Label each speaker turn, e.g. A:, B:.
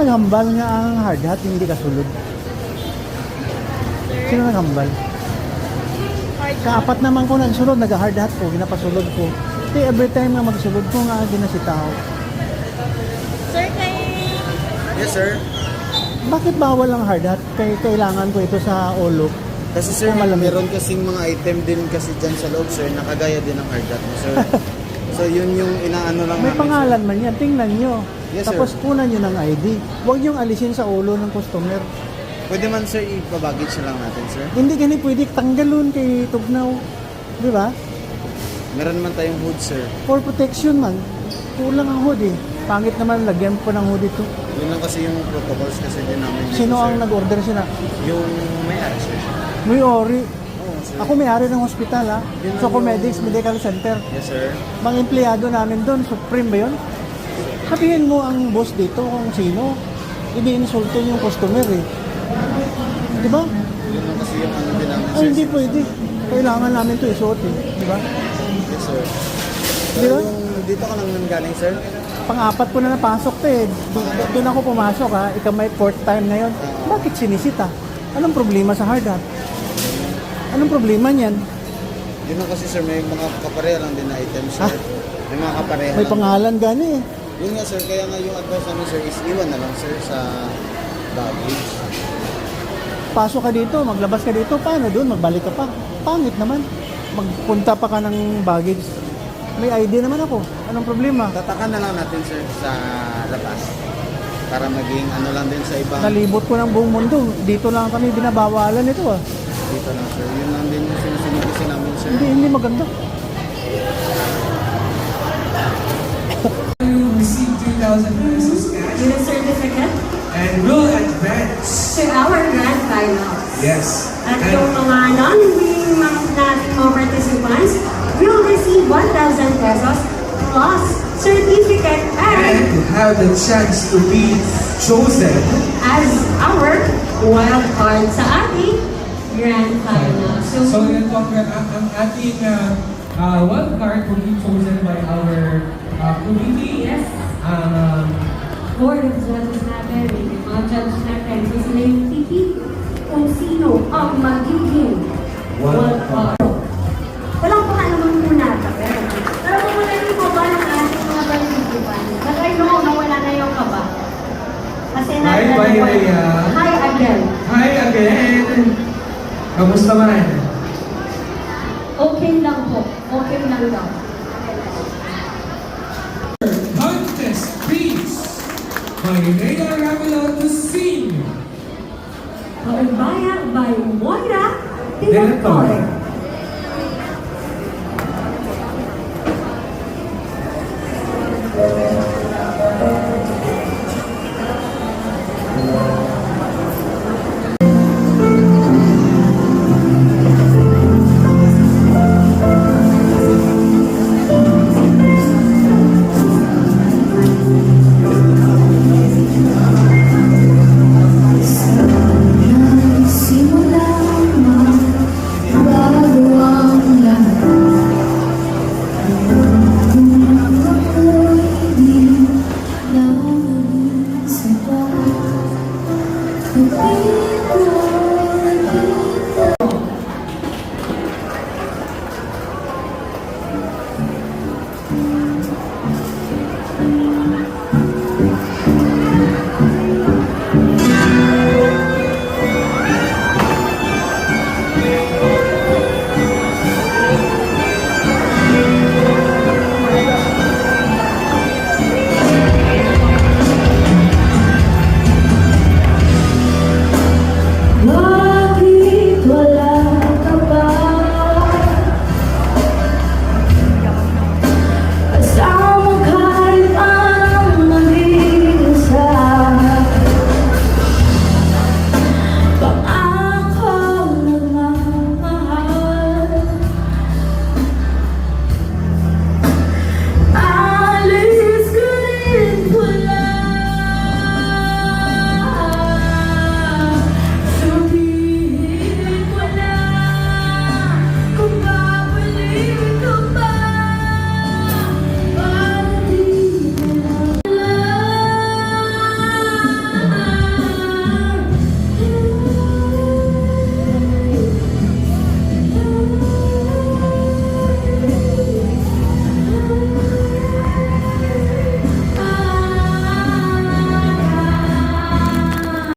A: naghambal nga ang hard hat, hindi kasulod? Sino naghambal? Kaapat naman ko nagsulod, nag-hard hat ko, ginapasulod ko. Kasi every time na magsulod ko nga, ginasitaw.
B: Sir, kay...
C: Yes, sir.
A: Bakit bawal ang hard hat? Kailangan ko ito sa ulo.
C: Kasi sir,
A: Malamig.
C: meron kasing mga item din kasi dyan sa loob, sir, nakagaya din ng hard hat mo, sir. So, yun yung inaano lang
A: May
C: namin,
A: pangalan man yan, tingnan nyo.
C: Yes,
A: Tapos
C: sir.
A: kunan nyo ng ID. Huwag nyo alisin sa ulo ng customer.
C: Pwede man, sir, ipabaggage na lang natin, sir.
A: Hindi gani pwede tanggalun kay Tugnaw. Di ba?
C: Meron man tayong hood, sir.
A: For protection man. Kulang ang hood eh. Pangit naman, lagyan po ng hood ito.
C: Yun lang kasi yung protocols kasi din namin dito,
A: Sino
C: sir.
A: ang nag-order sila?
C: Yung may-ari, sir.
A: May ori.
C: Oo, sir.
A: Ako may-ari ng hospital ha.
C: Yun ang
A: Socomedics
C: yung-
A: Medical Center.
C: Yes, sir.
A: Mga empleyado namin doon, Supreme ba yun? Sabihin mo ang boss dito kung sino. Ini-insulto yung customer eh. Di ba?
C: Yun lang kasi yung ano din namin, sir.
A: Ay, hindi pwede. Kailangan namin ito isuot eh. Di ba?
C: Yes, sir.
A: Di ba?
C: Pero yung dito ka lang nanggaling, sir.
A: Pang-apat ko na napasok to eh. Doon ako pumasok ha. Ika may fourth time na yun. Bakit sinisita? Anong problema sa hard hat? Anong problema niyan?
C: Yun lang kasi, sir, may mga kapareha lang din na items, sir.
A: Ah?
C: May mga kapareha
A: May
C: lang.
A: pangalan gani eh.
C: Yun nga, sir. Kaya nga yung advice namin, sir, is iwan na lang, sir, sa baggage.
A: Pasok ka dito, maglabas ka dito, paano doon? Magbalik ka pa. Pangit naman. Magpunta pa ka ng baggage. May ID naman ako. Anong problema?
C: Tatakan na lang natin, sir, sa labas. Para maging ano lang din sa ibang...
A: Nalibot ko ng buong mundo. Dito lang kami binabawalan ito ah.
C: Dito lang, sir. Yun lang din yung sinusunod kasi namin, sir.
A: Hindi maganda.
D: You receive 2,000 pesos cash
B: With a certificate
D: and will advance.
B: to our grand finals.
D: Yes.
B: At yung mga non-winning nating mga participants will receive 1,000 pesos plus certificate
D: And
B: and
D: have the chance to be chosen
B: as our wild card sa ating grand final.
D: So yan po ang ating wild card will be chosen by our committee.
B: Yes, Board of Judges natin, yung mga judges natin, so sila yung pipili kung sino ang magiging wild card. Walang pakalaman muna. Pero kung wala yung kaba ng ating mga participan, but I know na wala na yung kaba. Kasi
D: Hi, bye, Leia.
B: Hi again.
D: Hi again! Kamusta man?
B: Okay lang po. Okay lang daw.
D: Contest Peace by Leia Rameloto Sr.
B: Paubaya by Moira
D: De la Torre.
B: Torre.
E: Simula bago ang lahat. Kung ako'y di nag-iisa pa, kapit ko